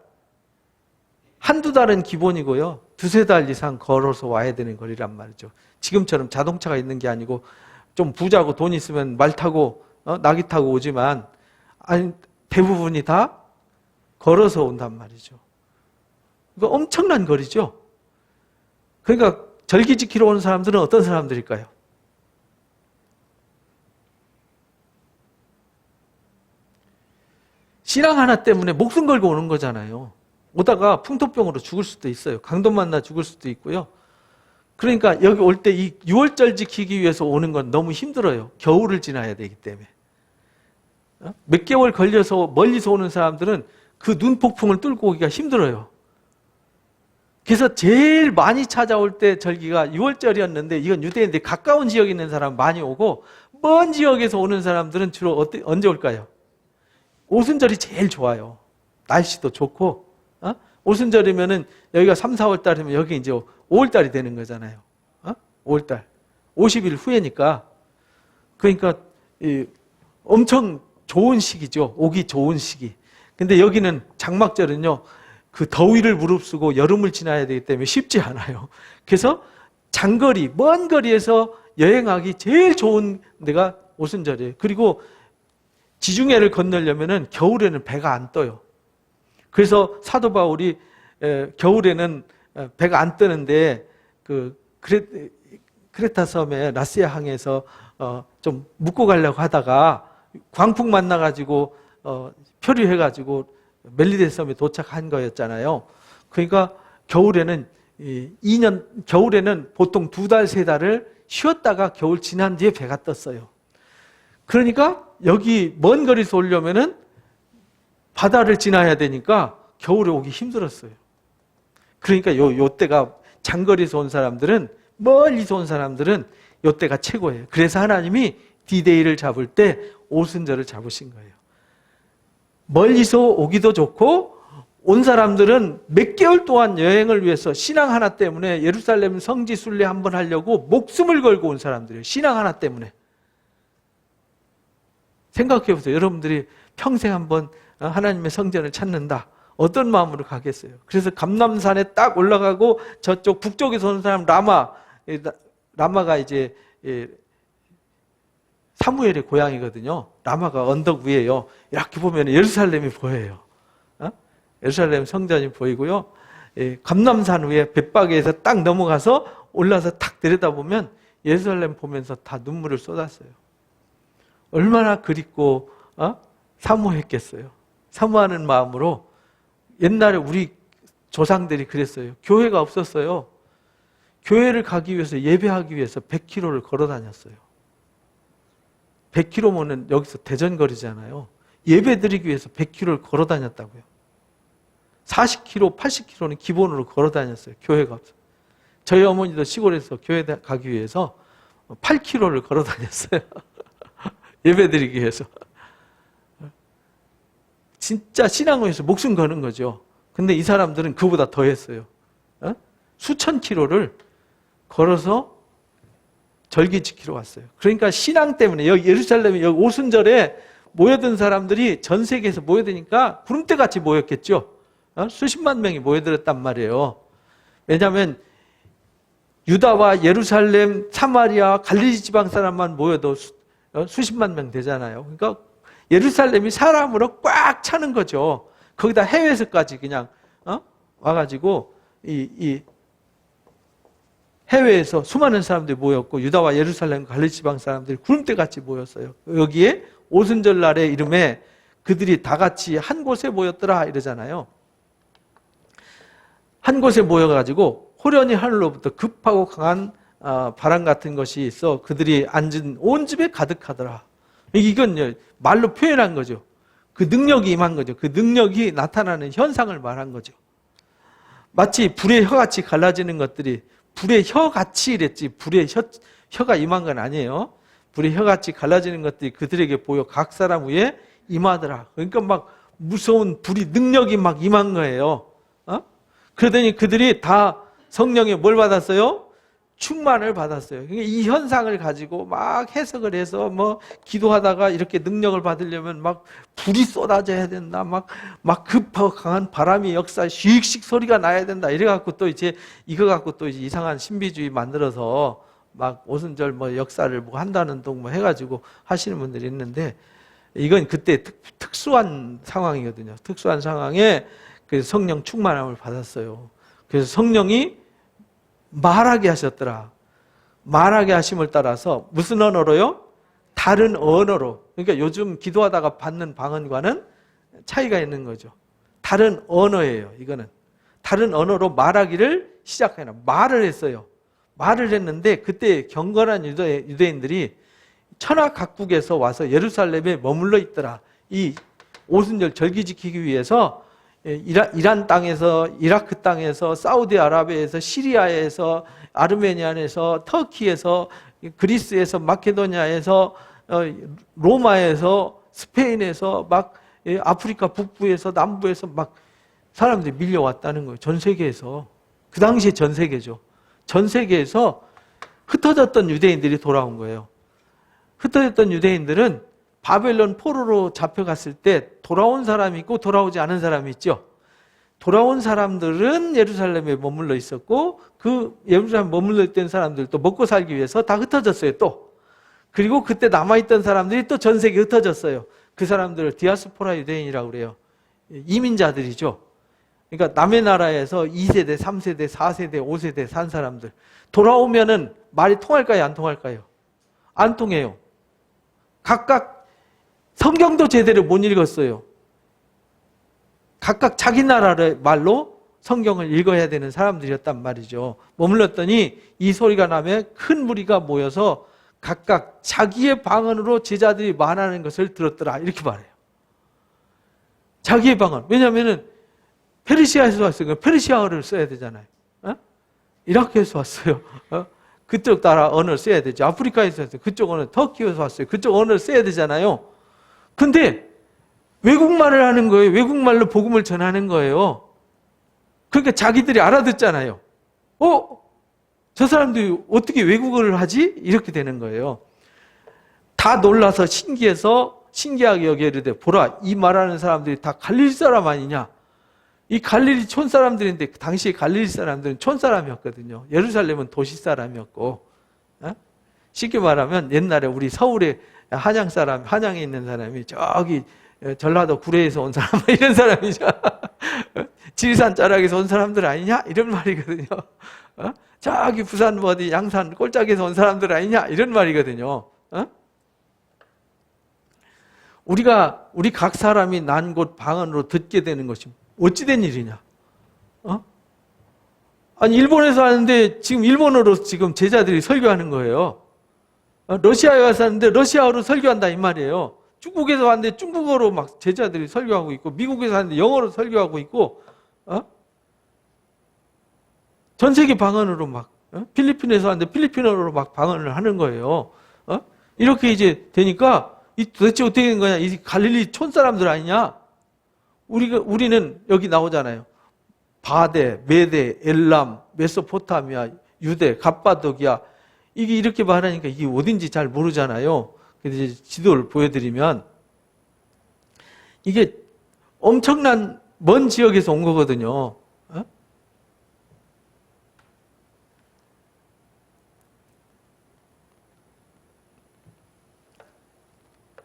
한두 달은 기본이고요. 2, 3달 이상 걸어서 와야 되는 거리란 말이죠. 지금처럼 자동차가 있는 게 아니고 좀 부자고 돈 있으면 말 타고 나귀 타고 오지만 아니 대부분이 다 걸어서 온단 말이죠. 이거 엄청난 거리죠. 그러니까 절기 지키러 오는 사람들은 어떤 사람들일까요? 신앙 하나 때문에 목숨 걸고 오는 거잖아요. 오다가 풍토병으로 죽을 수도 있어요. 강도 만나 죽을 수도 있고요. 그러니까 여기 올 때 이 6월절 지키기 위해서 오는 건 너무 힘들어요. 겨울을 지나야 되기 때문에. 몇 개월 걸려서 멀리서 오는 사람들은 그 눈폭풍을 뚫고 오기가 힘들어요. 그래서 제일 많이 찾아올 때 절기가 6월절이었는데 이건 유대인데 가까운 지역에 있는 사람 많이 오고 먼 지역에서 오는 사람들은 주로 언제 올까요? 오순절이 제일 좋아요. 날씨도 좋고 오순절이면은 여기가 3, 4월 달이면 여기 이제 5월 달이 되는 거잖아요. 5월 달. 50일 후에니까. 그러니까 엄청 좋은 시기죠. 오기 좋은 시기. 근데 여기는 장막절은요. 그 더위를 무릅쓰고 여름을 지나야 되기 때문에 쉽지 않아요. 그래서 장거리, 먼 거리에서 여행하기 제일 좋은 데가 오순절이에요. 그리고 지중해를 건너려면은 겨울에는 배가 안 떠요. 그래서 사도 바울이 겨울에는 배가 안 뜨는데 그 크레타 섬에 라시아 항에서 좀 묵고 가려고 하다가 광풍 만나가지고 표류해가지고 멜리데 섬에 도착한 거였잖아요. 그러니까 겨울에는 겨울에는 보통 2달, 3달을 쉬었다가 겨울 지난 뒤에 배가 떴어요. 그러니까 여기 먼 거리에서 오려면은 바다를 지나야 되니까 겨울에 오기 힘들었어요. 그러니까 요 때가 장거리에서 온 사람들은 멀리서 온 사람들은 요 때가 최고예요. 그래서 하나님이 디데이를 잡을 때 오순절을 잡으신 거예요. 멀리서 오기도 좋고 온 사람들은 몇 개월 동안 여행을 위해서 신앙 하나 때문에 예루살렘 성지 순례 한번 하려고 목숨을 걸고 온 사람들이에요. 신앙 하나 때문에. 생각해 보세요. 여러분들이 평생 한번 하나님의 성전을 찾는다. 어떤 마음으로 가겠어요? 그래서 감람산에 딱 올라가고 저쪽 북쪽에서 오는 사람 라마가 이제 사무엘의 고향이거든요. 라마가 언덕 위에요. 이렇게 보면 예루살렘이 보여요. 예루살렘 성전이 보이고요. 감람산 위에 벳바게에서 딱 넘어가서 올라서 탁 들여다보면 예루살렘 보면서 다 눈물을 쏟았어요. 얼마나 그립고 사모했겠어요. 사모하는 마음으로 옛날에 우리 조상들이 그랬어요. 교회가 없었어요. 교회를 가기 위해서 예배하기 위해서 100km를 걸어 다녔어요. 100km면 여기서 대전거리잖아요. 예배 드리기 위해서 100km를 걸어 다녔다고요. 40km, 80km는 기본으로 걸어 다녔어요. 교회가 없어요. 저희 어머니도 시골에서 교회 가기 위해서 8km를 걸어 다녔어요. 예배 드리기 위해서. 진짜 신앙을 위해서 목숨 거는 거죠. 근데 이 사람들은 그보다 더 했어요. 수천 킬로를 걸어서 절기 지키러 왔어요. 그러니까 신앙 때문에 여기 예루살렘에 여기 오순절에 모여든 사람들이 전 세계에서 모여드니까 구름대같이 모였겠죠. 수십만 명이 모여들었단 말이에요. 왜냐하면 유다와 예루살렘, 사마리아, 갈릴리 지방 사람만 모여도 수십만 명 되잖아요. 그러니까 예루살렘이 사람으로 꽉 차는 거죠. 거기다 해외에서까지 그냥 와가지고 이 해외에서 수많은 사람들이 모였고 유다와 예루살렘, 갈릴리 지방 사람들이 구름대같이 모였어요. 여기에 오순절 날의 이름에 그들이 다 같이 한 곳에 모였더라 이러잖아요. 한 곳에 모여가지고 호련히 하늘로부터 급하고 강한 바람 같은 것이 있어 그들이 앉은 온 집에 가득하더라. 이건 말로 표현한 거죠. 그 능력이 임한 거죠. 그 능력이 나타나는 현상을 말한 거죠. 마치 불의 혀같이 갈라지는 것들이 불의 혀같이 이랬지 불의 혀가 임한 건 아니에요. 불의 혀같이 갈라지는 것들이 그들에게 보여 각 사람 위에 임하더라. 그러니까 막 무서운 불이 능력이 막 임한 거예요. 그러더니 그들이 다 성령에 뭘 받았어요? 충만을 받았어요. 그러니까 이 현상을 가지고 막 해석을 해서 뭐 기도하다가 이렇게 능력을 받으려면 막 불이 쏟아져야 된다. 막 급하고 강한 바람이 역사 슉슉 소리가 나야 된다. 이래갖고 또 이제 이거 갖고 또 이제 이상한 신비주의 만들어서 막 오순절 뭐 역사를 뭐 한다는 동 뭐 해가지고 하시는 분들이 있는데 이건 그때 특수한 상황이거든요. 특수한 상황에 그 성령 충만함을 받았어요. 그래서 성령이 말하게 하셨더라. 말하게 하심을 따라서 무슨 언어로요? 다른 언어로. 그러니까 요즘 기도하다가 받는 방언과는 차이가 있는 거죠. 다른 언어예요. 이거는 다른 언어로 말하기를 시작해요. 말을 했어요. 말을 했는데 그때 경건한 유대인들이 천하 각국에서 와서 예루살렘에 머물러 있더라. 이 오순절 절기 지키기 위해서 이란 땅에서, 이라크 땅에서, 사우디아라비아에서, 시리아에서, 아르메니아에서, 터키에서, 그리스에서, 마케도니아에서, 로마에서, 스페인에서, 막 아프리카 북부에서, 남부에서 막 사람들이 밀려왔다는 거예요. 전 세계에서. 그 당시에 전 세계죠. 전 세계에서 흩어졌던 유대인들이 돌아온 거예요. 흩어졌던 유대인들은 바벨론 포로로 잡혀갔을 때 돌아온 사람이 있고 돌아오지 않은 사람이 있죠. 돌아온 사람들은 예루살렘에 머물러 있었고 그 예루살렘에 머물러 있던 사람들도 먹고 살기 위해서 다 흩어졌어요. 또 그리고 그때 남아있던 사람들이 또 전 세계에 흩어졌어요. 그 사람들을 디아스포라 유대인이라고 그래요. 이민자들이죠. 그러니까 남의 나라에서 2세대, 3세대, 4세대, 5세대 산 사람들 돌아오면은 말이 통할까요? 안 통할까요? 안 통해요. 각각 성경도 제대로 못 읽었어요. 각각 자기 나라의 말로 성경을 읽어야 되는 사람들이었단 말이죠. 머물렀더니 이 소리가 나면 큰 무리가 모여서 각각 자기의 방언으로 제자들이 말하는 것을 들었더라. 이렇게 말해요. 자기의 방언. 왜냐하면 페르시아에서 왔어요. 페르시아어를 써야 되잖아요. 이라크에서 왔어요. 그쪽 나라 언어를 써야 되죠. 아프리카에서 왔어요. 그쪽 언어, 터키에서 왔어요. 그쪽 언어를 써야 되잖아요. 근데 외국말을 하는 거예요. 외국말로 복음을 전하는 거예요. 그러니까 자기들이 알아듣잖아요. 저 사람들이 어떻게 외국어를 하지? 이렇게 되는 거예요. 다 놀라서 신기하게 여기게 보라, 이 말하는 사람들이 다 갈릴리 사람 아니냐? 이 갈릴리 촌 사람들인데 당시에 갈릴리 사람들은 촌 사람이었거든요. 예루살렘은 도시 사람이었고, 쉽게 말하면 옛날에 우리 서울에 한양에 있는 사람이 저기 전라도 구례에서 온 사람 이런 사람이죠. 지리산 자락에서 온 사람들 아니냐 이런 말이거든요. 저기 부산 뭐 어디 양산 꼴짝에서 온 사람들 아니냐 이런 말이거든요. 우리 각 사람이 난 곳 방언으로 듣게 되는 것이 어찌된 일이냐? 아니 일본에서 하는데 지금 일본어로 지금 제자들이 설교하는 거예요. 러시아에 와서 하는데 러시아어로 설교한다 이 말이에요. 중국에서 왔는데 중국어로 막 제자들이 설교하고 있고, 미국에서 왔는데 영어로 설교하고 있고, 전 세계 방언으로 막, 필리핀에서 왔는데 필리핀어로 막 방언을 하는 거예요. 이렇게 이제 되니까 도대체 어떻게 된 거냐? 이 갈릴리 촌 사람들 아니냐? 우리는 여기 나오잖아요. 바데, 메데, 엘람, 메소포타미아, 유대, 갑바도기아. 이게 이렇게 말하니까 이게 어딘지 잘 모르잖아요. 그래서 이제 지도를 보여드리면 이게 엄청난 먼 지역에서 온 거거든요.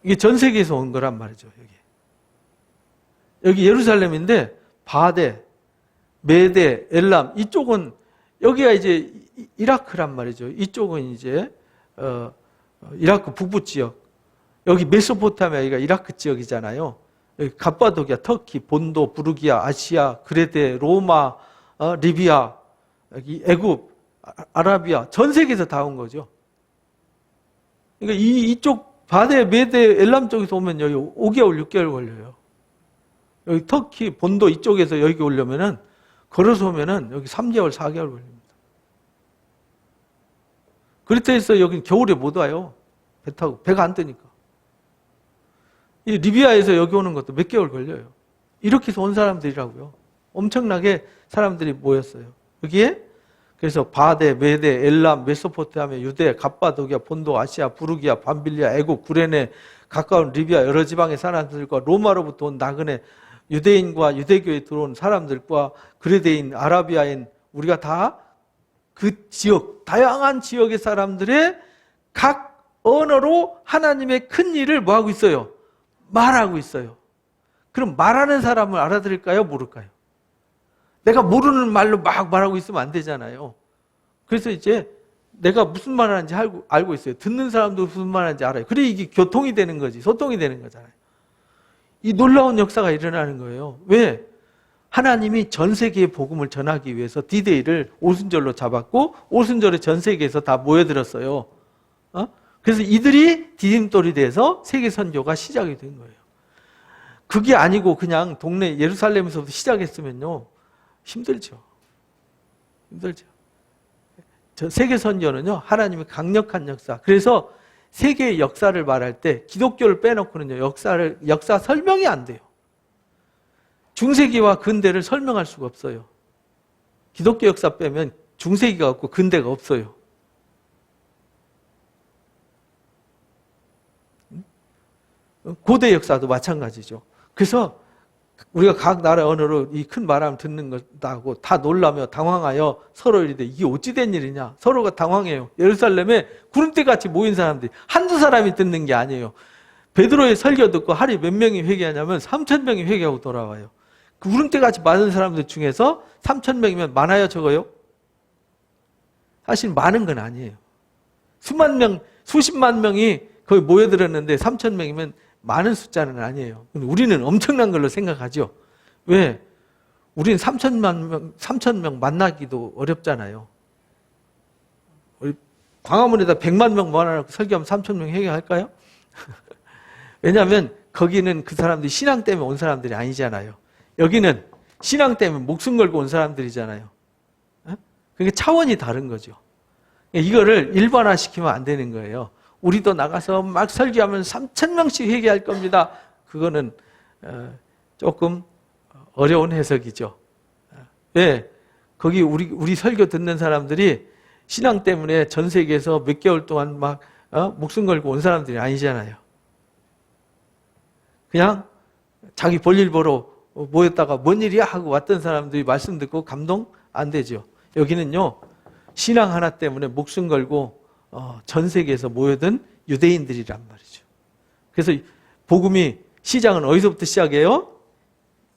이게 전 세계에서 온 거란 말이죠. 여기 예루살렘인데 바데, 메데, 엘람 이쪽은 여기가 이제 이라크란 말이죠. 이쪽은 이제 이라크 북부 지역. 여기 메소포타미아가 이라크 지역이잖아요. 여기 갑바도기아, 터키, 본도, 부르기아, 아시아, 그레데, 로마, 리비아, 여기 애굽, 아라비아 전 세계에서 다 온 거죠. 그러니까 이쪽 바데, 메데, 엘람 쪽에서 오면 여기 5개월, 6개월 걸려요. 여기 터키, 본도 이쪽에서 여기 오려면은 걸어서 오면은 여기 3개월, 4개월 걸립니다. 그렇다 해서 여기 겨울에 못 와요. 배 타고. 배가 안 뜨니까. 이 리비아에서 여기 오는 것도 몇 개월 걸려요. 이렇게 해서 온 사람들이라고요. 엄청나게 사람들이 모였어요. 여기에 그래서 바데, 메데, 엘람, 메소포타미아, 유대, 갑바도기아, 본도, 아시아, 부르기아, 밤빌리아, 애국, 구레네, 가까운 리비아 여러 지방의 사람들과 로마로부터 온 나그네, 유대인과 유대교에 들어온 사람들과 그레데인, 아라비아인 우리가 다 그 지역, 다양한 지역의 사람들의 각 언어로 하나님의 큰 일을 뭐하고 있어요? 말하고 있어요. 그럼 말하는 사람을 알아들을까요? 모를까요? 내가 모르는 말로 막 말하고 있으면 안 되잖아요. 그래서 이제 내가 무슨 말 하는지 알고 있어요. 듣는 사람도 무슨 말 하는지 알아요. 그래 이게 교통이 되는 거지. 소통이 되는 거잖아요. 이 놀라운 역사가 일어나는 거예요. 왜? 하나님이 전 세계에 복음을 전하기 위해서 D-Day를 오순절로 잡았고 오순절에 전 세계에서 다 모여들었어요. 그래서 이들이 디딤돌이 돼서 세계 선교가 시작이 된 거예요. 그게 아니고 그냥 동네 예루살렘에서부터 시작했으면요. 힘들죠. 힘들죠. 저 세계 선교는요. 하나님의 강력한 역사. 그래서 세계의 역사를 말할 때 기독교를 빼놓고는요. 역사 설명이 안 돼요. 중세기와 근대를 설명할 수가 없어요. 기독교 역사 빼면 중세기가 없고 근대가 없어요. 고대 역사도 마찬가지죠. 그래서 우리가 각 나라 언어로 이 큰 말함을 듣는 것하고 다 놀라며 당황하여 서로 이르되 이게 어찌 된 일이냐. 서로가 당황해요. 예루살렘에 구름대같이 모인 사람들이 한두 사람이 듣는 게 아니에요. 베드로의 설교 듣고 하루에 몇 명이 회개하냐면 3,000명이 회개하고 돌아와요. 그 구름대같이 많은 사람들 중에서 3,000명이면 많아요, 적어요? 사실 많은 건 아니에요. 수만 명, 수십만 명이 거의 모여들었는데 3,000명이면 많은 숫자는 아니에요. 우리는 엄청난 걸로 생각하죠. 왜? 우리는 3,000명 만나기도 어렵잖아요. 광화문에다 100만 명 모아놓고 설교하면 3,000명 회개할까요? 왜냐하면 거기는 그 사람들이 신앙 때문에 온 사람들이 아니잖아요. 여기는 신앙 때문에 목숨 걸고 온 사람들이잖아요. 그게 차원이 다른 거죠. 이거를 일반화시키면 안 되는 거예요. 우리도 나가서 막 설교하면 3,000명씩 회개할 겁니다. 그거는 조금 어려운 해석이죠. 왜? 거기 우리 설교 듣는 사람들이 신앙 때문에 전 세계에서 몇 개월 동안 막 목숨 걸고 온 사람들이 아니잖아요. 그냥 자기 볼일 보러 모였다가 뭔 일이야 하고 왔던 사람들이 말씀 듣고 감동 안 되죠. 여기는요. 신앙 하나 때문에 목숨 걸고 전 세계에서 모여든 유대인들이란 말이죠. 그래서 복음이 시작은 어디서부터 시작해요?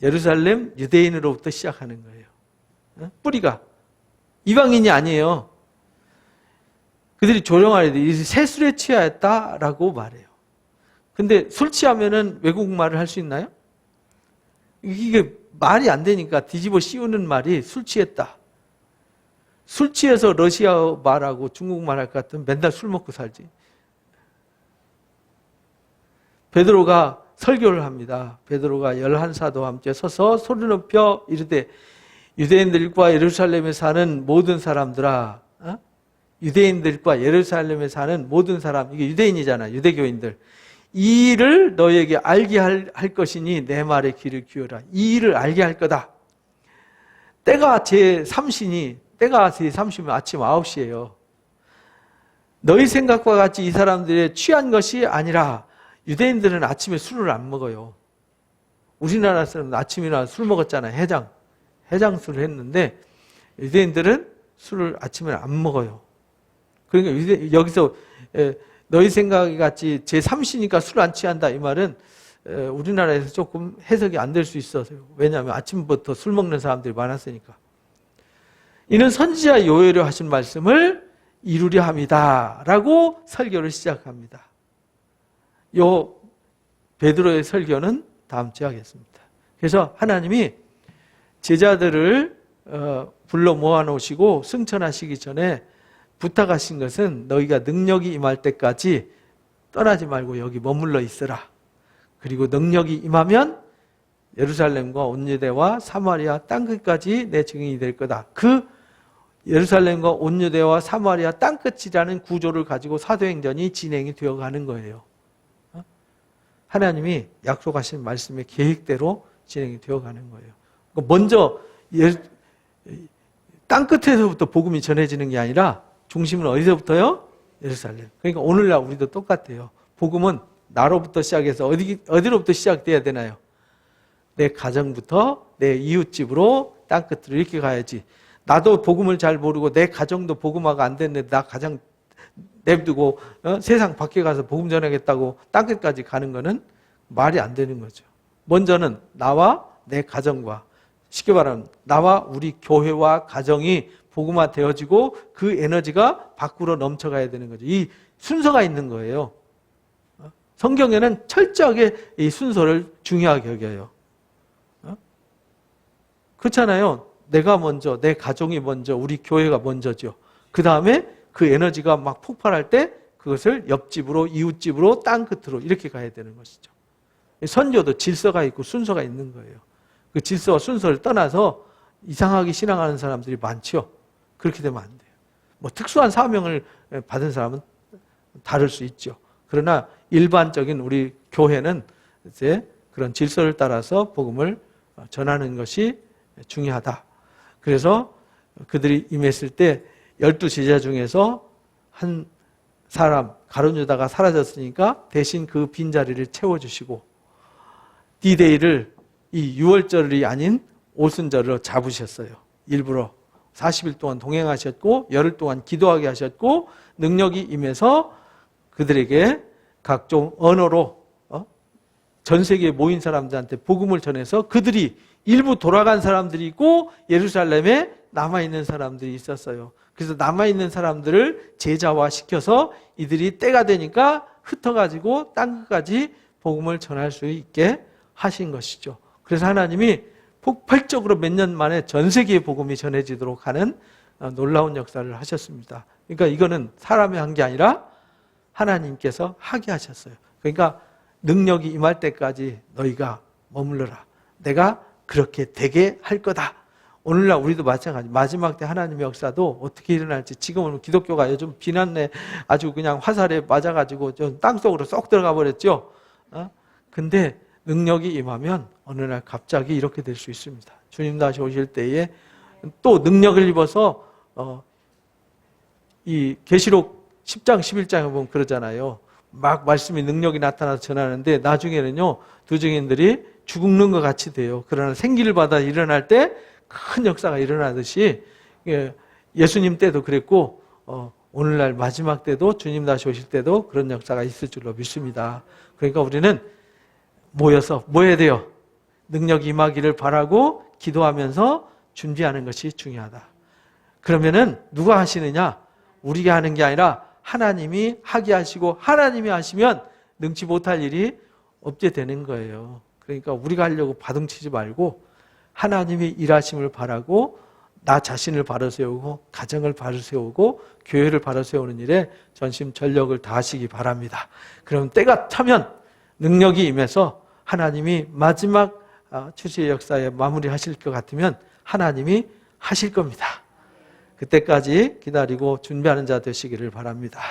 예루살렘 유대인으로부터 시작하는 거예요. 뿌리가 이방인이 아니에요. 그들이 조롱하려 새 술에 취하였다라고 말해요. 근데 술 취하면은 외국말을 할 수 있나요? 이게 말이 안 되니까 뒤집어 씌우는 말이 술 취했다. 술 취해서 러시아 말하고 중국말 할 것 같으면 맨날 술 먹고 살지. 베드로가 설교를 합니다. 베드로가 11사도와 함께 서서 소리 높여 이르되 유대인들과 예루살렘에 사는 모든 사람들아, 유대인들과 예루살렘에 사는 모든 사람, 이게 유대인이잖아, 유대교인들. 이 일을 너에게 알게 할 것이니 내 말에 귀를 기울여라. 이 일을 알게 할 거다. 때가 제3시니, 때가 제3시면 아침 9시예요. 너희 생각과 같이 이 사람들의 취한 것이 아니라 유대인들은 아침에 술을 안 먹어요. 우리나라 사람은 아침이나 술 먹었잖아요. 해장술을 했는데 유대인들은 술을 아침에 안 먹어요. 그러니까 여기서 너희 생각이 같이 제3시니까 술 안 취한다 이 말은 우리나라에서 조금 해석이 안 될 수 있어서요. 왜냐하면 아침부터 술 먹는 사람들이 많았으니까. 이는 선지자 요엘이 하신 말씀을 이루려 함이다 라고 설교를 시작합니다. 요 베드로의 설교는 다음 주에 하겠습니다. 그래서 하나님이 제자들을 불러 모아놓으시고 승천하시기 전에 부탁하신 것은 너희가 능력이 임할 때까지 떠나지 말고 여기 머물러 있으라. 그리고 능력이 임하면 예루살렘과 온 유대와 사마리아 땅끝까지 내 증인이 될 거다. 그 예루살렘과 온 유대와 사마리아 땅끝이라는 구조를 가지고 사도행전이 진행이 되어가는 거예요. 하나님이 약속하신 말씀의 계획대로 진행이 되어가는 거예요. 먼저 땅끝에서부터 복음이 전해지는 게 아니라 중심은 어디서부터요? 예루살렘. 그러니까 오늘날 우리도 똑같아요. 복음은 나로부터 시작해서 어디로부터 시작돼야 되나요? 내 가정부터 내 이웃집으로 땅끝으로 이렇게 가야지. 나도 복음을 잘 모르고 내 가정도 복음화가 안 됐는데 나 가정 냅두고 세상 밖에 가서 복음 전하겠다고 땅끝까지 가는 거는 말이 안 되는 거죠. 먼저는 나와 내 가정과 쉽게 말하면 나와 우리 교회와 가정이 복음화 되어지고 그 에너지가 밖으로 넘쳐가야 되는 거죠. 이 순서가 있는 거예요. 성경에는 철저하게 이 순서를 중요하게 여겨요. 그렇잖아요. 내가 먼저, 내 가정이 먼저, 우리 교회가 먼저죠. 그 다음에 그 에너지가 막 폭발할 때 그것을 옆집으로, 이웃집으로, 땅끝으로 이렇게 가야 되는 것이죠. 선교도 질서가 있고 순서가 있는 거예요. 그 질서와 순서를 떠나서 이상하게 신앙하는 사람들이 많죠. 그렇게 되면 안 돼요. 뭐 특수한 사명을 받은 사람은 다를 수 있죠. 그러나 일반적인 우리 교회는 이제 그런 질서를 따라서 복음을 전하는 것이 중요하다. 그래서 그들이 임했을 때 12제자 중에서 한 사람 가룟 유다가 사라졌으니까 대신 그 빈자리를 채워주시고 D-Day를 이 6월절이 아닌 오순절로 잡으셨어요. 일부러 40일 동안 동행하셨고 열흘 동안 기도하게 하셨고 능력이 임해서 그들에게 각종 언어로 전 세계에 모인 사람들한테 복음을 전해서 그들이 일부 돌아간 사람들이 있고 예루살렘에 남아있는 사람들이 있었어요. 그래서 남아있는 사람들을 제자화시켜서 이들이 때가 되니까 흩어가지고 땅끝까지 복음을 전할 수 있게 하신 것이죠. 그래서 하나님이 폭발적으로 몇 년 만에 전 세계에 복음이 전해지도록 하는 놀라운 역사를 하셨습니다. 그러니까 이거는 사람이 한 게 아니라 하나님께서 하게 하셨어요. 그러니까 능력이 임할 때까지 너희가 머물러라. 내가 그렇게 되게 할 거다. 오늘날 우리도 마찬가지. 마지막 때 하나님의 역사도 어떻게 일어날지 지금은 기독교가 요즘 비난에 아주 그냥 화살에 맞아가지고 좀 땅속으로 쏙 들어가 버렸죠. 근데 능력이 임하면 어느 날 갑자기 이렇게 될 수 있습니다. 주님 다시 오실 때에 또 능력을 입어서 이 계시록 10장 11장에 보면 그러잖아요. 막 말씀이 능력이 나타나서 전하는데 나중에는요 두 증인들이 죽는 것 같이 돼요. 그러나 생기를 받아 일어날 때 큰 역사가 일어나듯이 예수님 때도 그랬고 오늘날 마지막 때도 주님 다시 오실 때도 그런 역사가 있을 줄로 믿습니다. 그러니까 우리는 모여서 뭐 해야 돼요? 능력이 임하기를 바라고 기도하면서 준비하는 것이 중요하다. 그러면은 누가 하시느냐? 우리가 하는 게 아니라 하나님이 하게 하시고 하나님이 하시면 능치 못할 일이 없게 되는 거예요. 그러니까 우리가 하려고 바둥치지 말고 하나님이 일하심을 바라고 나 자신을 바로 세우고 가정을 바로 세우고 교회를 바로 세우는 일에 전심 전력을 다하시기 바랍니다. 그럼 때가 차면 능력이 임해서 하나님이 마지막 출시의 역사에 마무리하실 것 같으면 하나님이 하실 겁니다. 그때까지 기다리고 준비하는 자 되시기를 바랍니다.